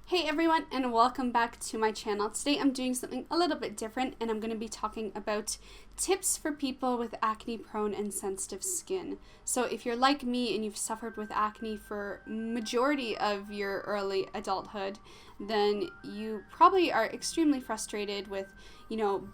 Hey everyone, and welcome back to my channel. Today I'm doing something a little bit different, and I'm going to be talking about tips for people with acne prone and sensitive skin. So if you're like me and you've suffered with acne for majority of your early adulthood, then you probably are extremely frustrated with,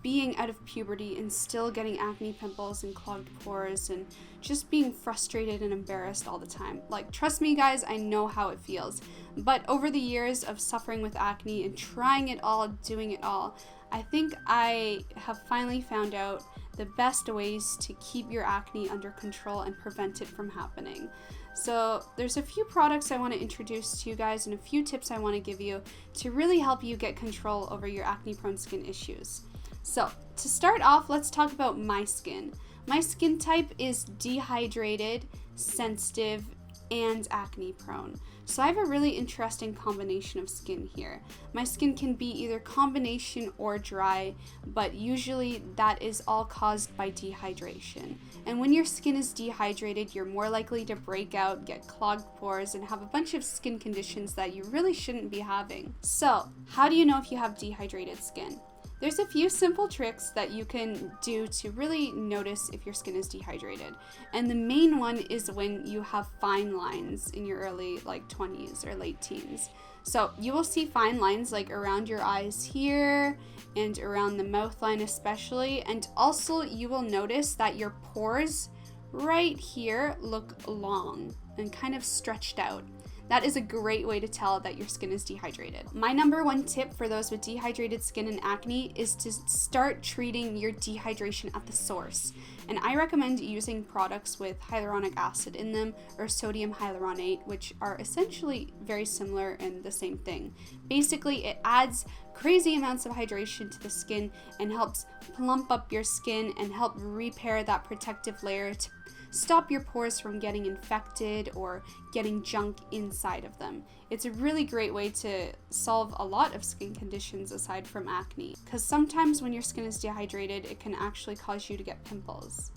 being out of puberty and still getting acne pimples and clogged pores and just being frustrated and embarrassed all the time. Like, trust me guys, I know how it feels. But over the years of suffering with acne and trying it all, doing it all, I think I have finally found out the best ways to keep your acne under control and prevent it from happening. So there's a few products I want to introduce to you guys and a few tips I want to give you to really help you get control over your acne prone skin issues. So to start off, let's talk about my skin. My skin type is dehydrated, sensitive, and acne prone. So I have a really interesting combination of skin here. My skin can be either combination or dry, but usually that is all caused by dehydration. And when your skin is dehydrated, you're more likely to break out, get clogged pores, and have a bunch of skin conditions that you really shouldn't be having. So how do you know if you have dehydrated skin? There's a few simple tricks that you can do to really notice if your skin is dehydrated. And the main one is when you have fine lines in your early 20s or late teens. So you will see fine lines like around your eyes here and around the mouth line especially. And also you will notice that your pores right here look long and kind of stretched out. That is a great way to tell that your skin is dehydrated. My number one tip for those with dehydrated skin and acne is to start treating your dehydration at the source. And I recommend using products with hyaluronic acid in them or sodium hyaluronate, which are essentially very similar and the same thing. Basically, it adds crazy amounts of hydration to the skin and helps plump up your skin and help repair that protective layer to stop your pores from getting infected or getting junk inside of them. It's a really great way to solve a lot of skin conditions aside from acne, because sometimes when your skin is dehydrated, it can actually cause you to get pimples.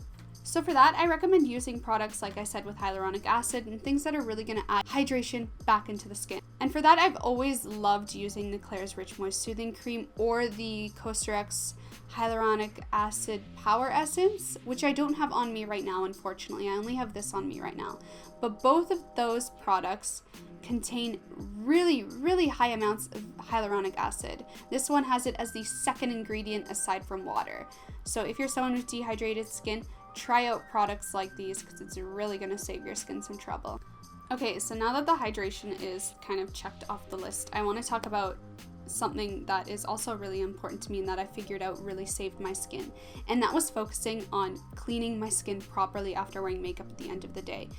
So for that, I recommend using products, like I said, with hyaluronic acid and things that are really going to add hydration back into the skin. And for that, I've always loved using the Klairs Rich Moist Soothing Cream or the Cosrx Hyaluronic Acid Power Essence, which I don't have on me right now, unfortunately. I only have this on me right now. But both of those products contain really, really high amounts of hyaluronic acid. This one has it as the second ingredient aside from water. So if you're someone with dehydrated skin, try out products like these because it's really going to save your skin some trouble. Okay, so now that the hydration is kind of checked off the list, I want to talk about something that is also really important to me and that I figured out really saved my skin. And that was focusing on cleaning my skin properly after wearing makeup at the end of the day.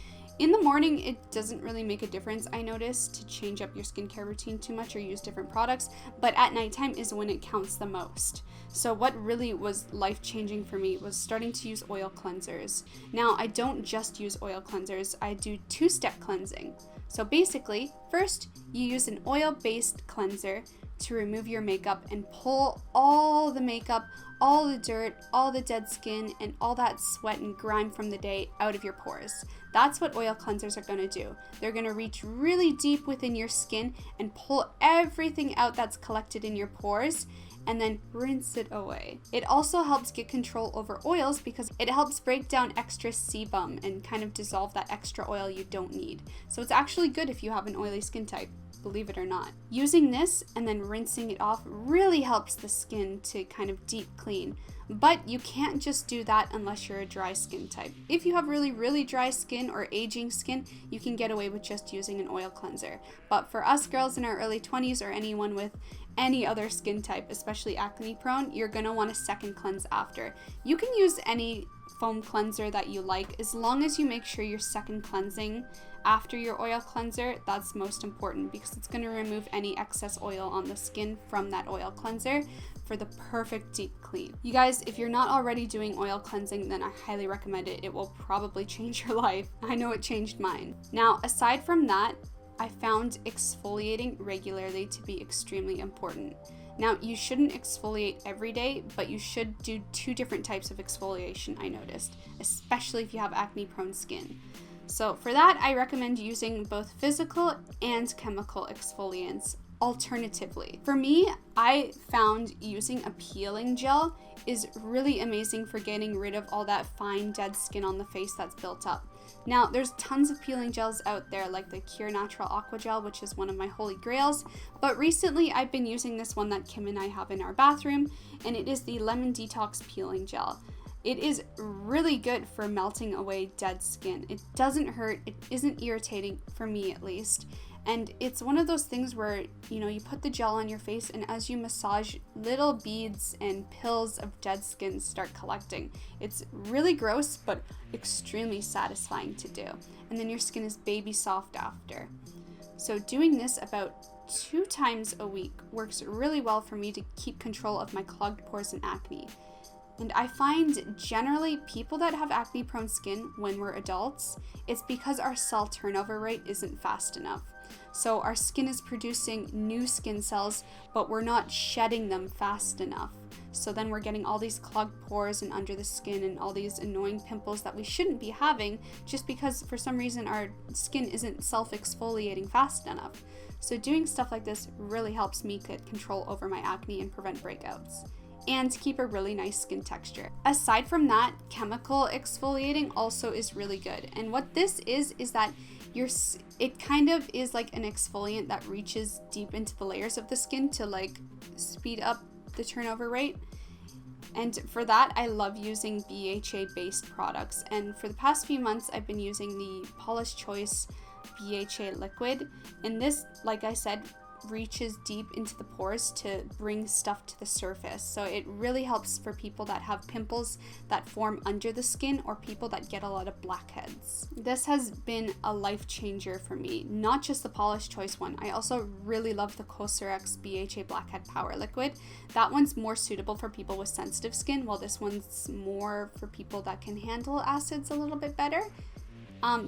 In the morning, it doesn't really make a difference, I noticed, to change up your skincare routine too much or use different products, but at nighttime is when it counts the most. So what really was life-changing for me was starting to use oil cleansers. Now, I don't just use oil cleansers, I do two-step cleansing. So basically, first, you use an oil-based cleanser to remove your makeup and pull all the makeup, all the dirt, all the dead skin, and all that sweat and grime from the day out of your pores. That's what oil cleansers are going to do. They're going to reach really deep within your skin and pull everything out that's collected in your pores and then rinse it away. It also helps get control over oils because it helps break down extra sebum and kind of dissolve that extra oil you don't need. So it's actually good if you have an oily skin type, believe it or not. Using this and then rinsing it off really helps the skin to kind of deep clean. But you can't just do that unless you're a dry skin type. If you have really, really dry skin or aging skin, you can get away with just using an oil cleanser. But for us girls in our early 20s or anyone with any other skin type, especially acne prone, you're gonna want a second cleanse after. You can use any foam cleanser that you like as long as you make sure you're second cleansing after your oil cleanser. That's most important because it's going to remove any excess oil on the skin from that oil cleanser for the perfect deep clean. You guys, if you're not already doing oil cleansing, then I highly recommend it. It will probably change your life. I know it changed mine. Now, aside from that, I found exfoliating regularly to be extremely important. Now, you shouldn't exfoliate every day, but you should do 2 different types of exfoliation, I noticed, especially if you have acne-prone skin. So for that, I recommend using both physical and chemical exfoliants alternatively. For me, I found using a peeling gel is really amazing for getting rid of all that fine dead skin on the face that's built up. Now, there's tons of peeling gels out there, like the Cure Natural Aqua Gel, which is one of my holy grails, but recently I've been using this one that Kim and I have in our bathroom, and it is the Lemon Detox Peeling Gel. It is really good for melting away dead skin. It doesn't hurt, it isn't irritating, for me at least. And it's one of those things where, you put the gel on your face, and as you massage, little beads and pills of dead skin start collecting. It's really gross, but extremely satisfying to do. And then your skin is baby soft after. So doing this about 2 times a week works really well for me to keep control of my clogged pores and acne. And I find generally people that have acne prone skin when we're adults, it's because our cell turnover rate isn't fast enough. So our skin is producing new skin cells, but we're not shedding them fast enough. So then we're getting all these clogged pores and under the skin and all these annoying pimples that we shouldn't be having just because for some reason our skin isn't self-exfoliating fast enough. So doing stuff like this really helps me get control over my acne and prevent breakouts, and to keep a really nice skin texture. Aside from that, chemical exfoliating also is really good. And what this is that it kind of is like an exfoliant that reaches deep into the layers of the skin to like speed up the turnover rate. And for that, I love using BHA based products. And for the past few months, I've been using the Paula's Choice BHA liquid. And this, like I said, reaches deep into the pores to bring stuff to the surface. So it really helps for people that have pimples that form under the skin or people that get a lot of blackheads. This has been a life changer for me, not just the Paula's Choice one. I also really love the Cosrx BHA Blackhead Power Liquid. That one's more suitable for people with sensitive skin, while this one's more for people that can handle acids a little bit better.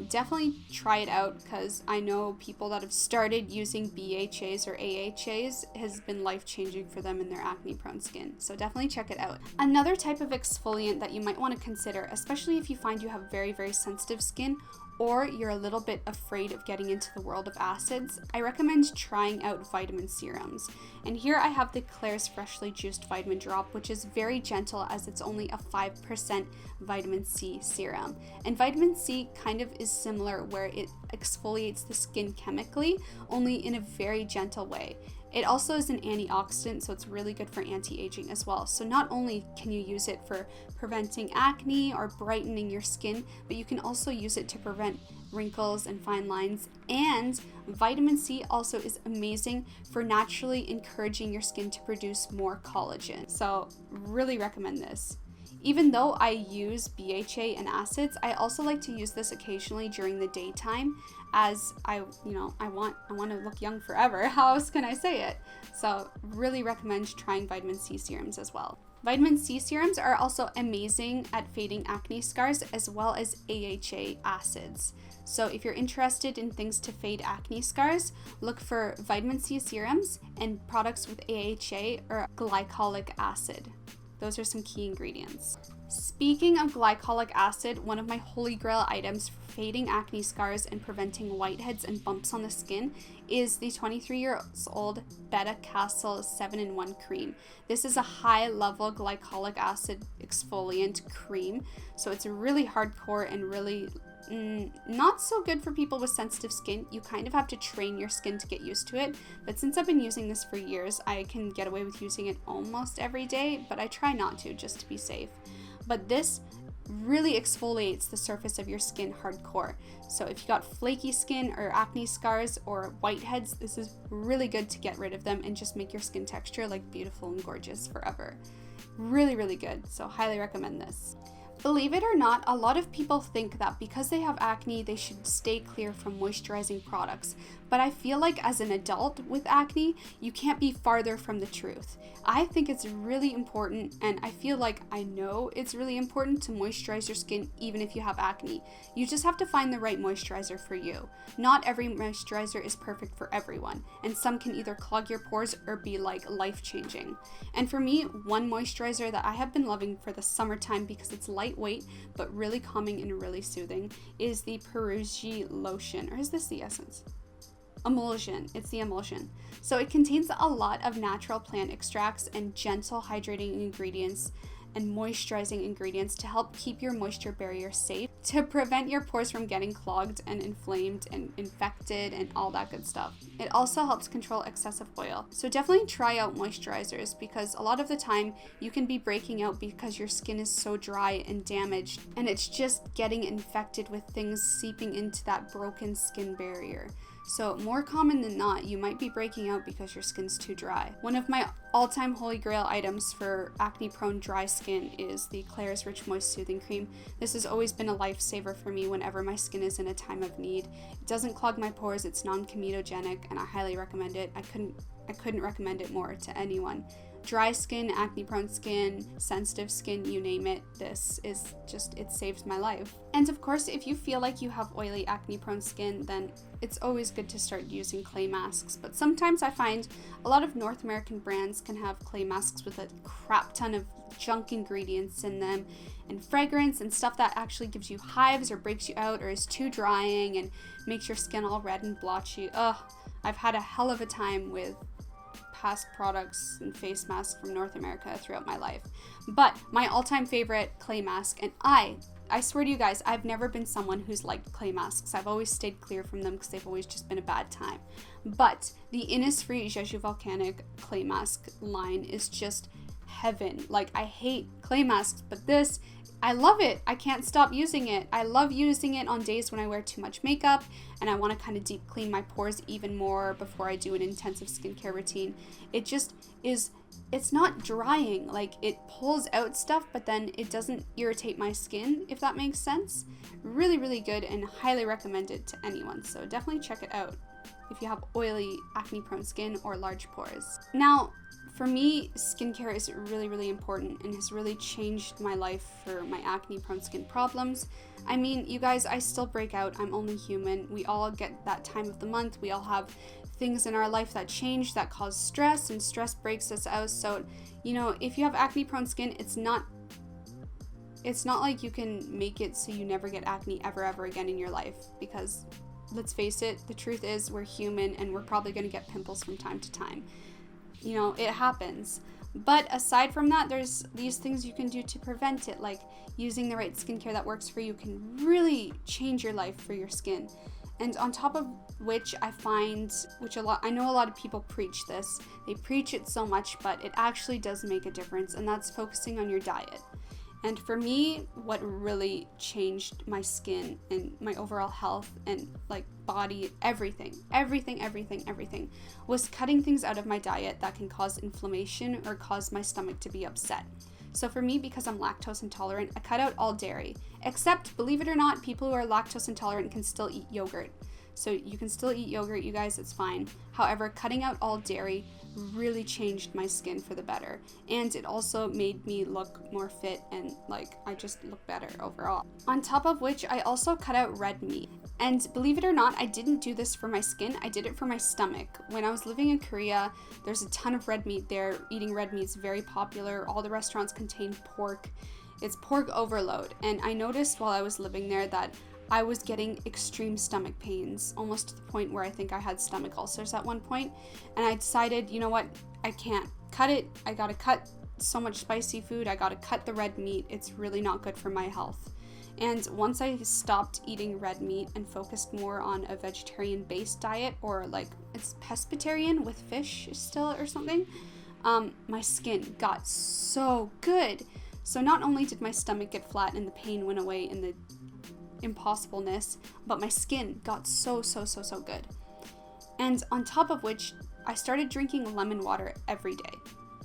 Definitely try it out, because I know people that have started using BHAs or AHAs has been life-changing for them in their acne-prone skin. So definitely check it out. Another type of exfoliant that you might want to consider, especially if you find you have very, very sensitive skin or you're a little bit afraid of getting into the world of acids, I recommend trying out vitamin serums. And here I have the Klairs Freshly Juiced Vitamin Drop, which is very gentle as it's only a 5% vitamin C serum. And vitamin C kind of is similar, where it exfoliates the skin chemically, only in a very gentle way. It also is an antioxidant, so it's really good for anti-aging as well. So not only can you use it for preventing acne or brightening your skin, but you can also use it to prevent wrinkles and fine lines. And vitamin C also is amazing for naturally encouraging your skin to produce more collagen. So really recommend this. Even though I use BHA and acids, I also like to use this occasionally during the daytime, as I want to look young forever. How else can I say it? So really recommend trying vitamin C serums as well. Vitamin C serums are also amazing at fading acne scars, as well as AHA acids. So if you're interested in things to fade acne scars, look for vitamin C serums and products with AHA or glycolic acid. Those are some key ingredients. Speaking of glycolic acid, one of my holy grail items for fading acne scars and preventing whiteheads and bumps on the skin is the 23-year-old Beta Castle 7-in-1 cream. This is a high-level glycolic acid exfoliant cream, so it's really hardcore and really not so good for people with sensitive skin. You kind of have to train your skin to get used to it, but since I've been using this for years, I can get away with using it almost every day, but I try not to, just to be safe. But this really exfoliates the surface of your skin hardcore. So if you got flaky skin or acne scars or whiteheads, this is really good to get rid of them and just make your skin texture like beautiful and gorgeous forever. Really, really good. So highly recommend this. Believe it or not, a lot of people think that because they have acne, they should stay clear from moisturizing products. But I feel like as an adult with acne, you can't be farther from the truth. I think it's really important, and I feel like I know it's really important to moisturize your skin even if you have acne. You just have to find the right moisturizer for you. Not every moisturizer is perfect for everyone, and some can either clog your pores or be like life-changing. And for me, one moisturizer that I have been loving for the summertime because it's lightweight but really calming and really soothing is the Perugia lotion. Or is this the essence? emulsion. It's the emulsion. So it contains a lot of natural plant extracts and gentle hydrating ingredients and moisturizing ingredients to help keep your moisture barrier safe, to prevent your pores from getting clogged and inflamed and infected and all that good stuff. It also helps control excessive oil. So definitely try out moisturizers, because a lot of the time you can be breaking out because your skin is so dry and damaged, and it's just getting infected with things seeping into that broken skin barrier. So more common than not, you might be breaking out because your skin's too dry. One of my all-time holy grail items for acne-prone dry skin is the Klairs Rich Moist Soothing Cream. This has always been a lifesaver for me whenever my skin is in a time of need. It doesn't clog my pores, it's non-comedogenic, and I highly recommend it. I couldn't recommend it more to anyone. Dry skin, acne-prone skin, sensitive skin, you name it, this is just, it saves my life. And of course, if you feel like you have oily, acne-prone skin, then it's always good to start using clay masks. But sometimes I find a lot of North American brands can have clay masks with a crap ton of junk ingredients in them and fragrance and stuff that actually gives you hives or breaks you out or is too drying and makes your skin all red and blotchy. Ugh, I've had a hell of a time with past products and face masks from North America throughout my life. But my all-time favorite clay mask, and I swear to you guys, I've never been someone who's liked clay masks. I've always stayed clear from them because they've always just been a bad time. But the Innisfree Jeju Volcanic clay mask line is just heaven. Like, I hate clay masks, but this, I love it. I can't stop using it. I love using it on days when I wear too much makeup and I want to kind of deep clean my pores even more before I do an intensive skincare routine. It just is, it's not drying. Like, it pulls out stuff, but then it doesn't irritate my skin, if that makes sense. Really, really good, and highly recommend it to anyone. So definitely check it out if you have oily, acne-prone skin or large pores. Now, for me, skincare is really, really important and has really changed my life for my acne-prone skin problems. I mean, you guys, I still break out. I'm only human. We all get that time of the month. We all have things in our life that change, that cause stress, and stress breaks us out. So, you know, if you have acne-prone skin, it's not like you can make it so you never get acne ever again in your life, because let's face it, the truth is we're human and we're probably going to get pimples from time to time. You know, it happens. But aside from that, there's these things you can do to prevent it, like using the right skincare that works for you can really change your life for your skin. And on top of which, I find, I know a lot of people preach this, they preach it so much, but it actually does make a difference, and that's focusing on your diet. And for me, what really changed my skin and my overall health and like body, everything, was cutting things out of my diet that can cause inflammation or cause my stomach to be upset. So for me, because I'm lactose intolerant, I cut out all dairy, except, believe it or not, people who are lactose intolerant can still eat yogurt. So you can still eat yogurt, you guys, it's fine. However, cutting out all dairy really changed my skin for the better. And it also made me look more fit and like I just look better overall. On top of which, I also cut out red meat. And believe it or not, I didn't do this for my skin, I did it for my stomach. When I was living in Korea, there's a ton of red meat there. Eating red meat is very popular. All the restaurants contain pork. It's pork overload. And I noticed while I was living there that I was getting extreme stomach pains, almost to the point where I think I had stomach ulcers at one point. And I decided, you know what, I can't cut it. I gotta cut so much spicy food. I gotta cut the red meat. It's really not good for my health. And once I stopped eating red meat and focused more on a vegetarian-based diet, or like it's pescatarian with fish still or something, my skin got so good. So not only did my stomach get flat and the pain went away and the impossibleness, but my skin got so good. And on top of which, I started drinking lemon water every day,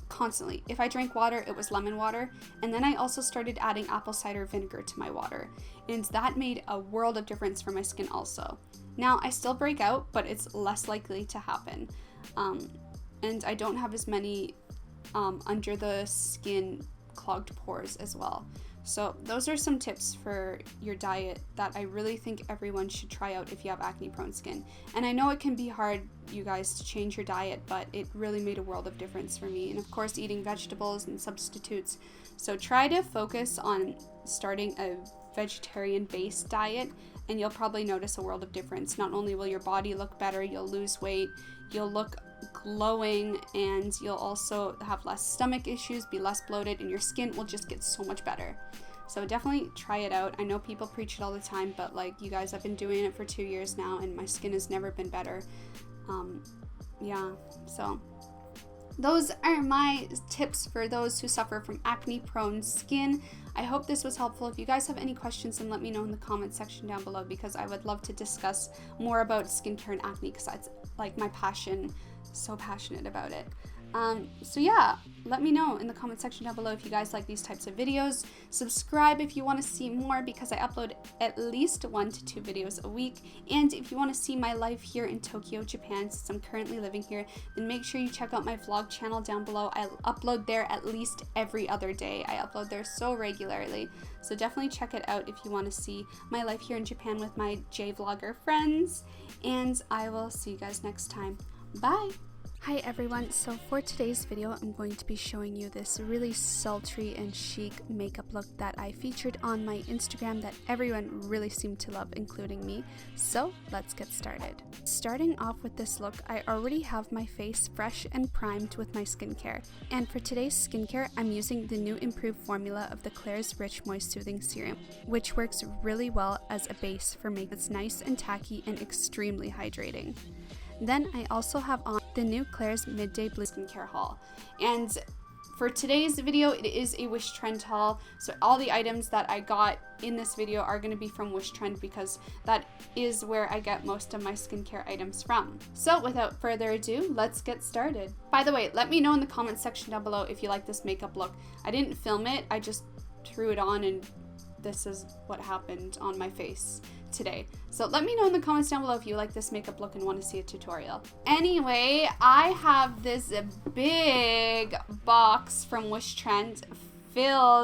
constantly. If I drank water, it was lemon water. And then I also started adding apple cider vinegar to my water, and that made a world of difference for my skin also. Now, I still break out, but it's less likely to happen. And I don't have as many under the skin clogged pores as well. So those are some tips for your diet that I really think everyone should try out if you have acne-prone skin. And I know it can be hard, you guys, to change your diet, but it really made a world of difference for me. And of course, eating vegetables and substitutes. So try to focus on starting a vegetarian-based diet and you'll probably notice a world of difference. Not only will your body look better, you'll lose weight, you'll look glowing, and you'll also have less stomach issues, be less bloated, and your skin will just get so much better. So definitely try it out. I know people preach it all the time, but like, you guys, I've been doing it for 2 years now and my skin has never been better. Yeah, so those are my tips for those who suffer from acne-prone skin. I hope this was helpful. If you guys have any questions, then let me know in the comment section down below, because I would love to discuss more about skincare and acne, because that's like my passion. So passionate about it. So yeah, let me know in the comment section down below if you guys like these types of videos. Subscribe if you want to see more, because I upload at least 1 to 2 videos a week. And if you want to see my life here in Tokyo, Japan, since I'm currently living here, then make sure you check out my vlog channel down below. I upload there at least every other day. I upload there so regularly. So definitely check it out if you want to see my life here in Japan with my J-vlogger friends. And I will see you guys next time. Bye! Hi everyone, so for today's video I'm going to be showing you this really sultry and chic makeup look that I featured on my Instagram that everyone really seemed to love, including me. So let's get started. Starting off with this look, I already have my face fresh and primed with my skincare. And for today's skincare, I'm using the new improved formula of the Klairs Rich Moist Soothing Serum, which works really well as a base for makeup that's nice and tacky and extremely hydrating. Then I also have on the new Klairs Midday Blue Skincare haul. And for today's video, it is a Wish Trend haul. So all the items that I got in this video are going to be from Wish Trend, because that is where I get most of my skincare items from. So without further ado, let's get started. By the way, let me know in the comment section down below if you like this makeup look. I didn't film it, I just threw it on and this is what happened on my face today. So let me know in the comments down below if you like this makeup look and want to see a tutorial. Anyway, I have this big box from Wish Trend filled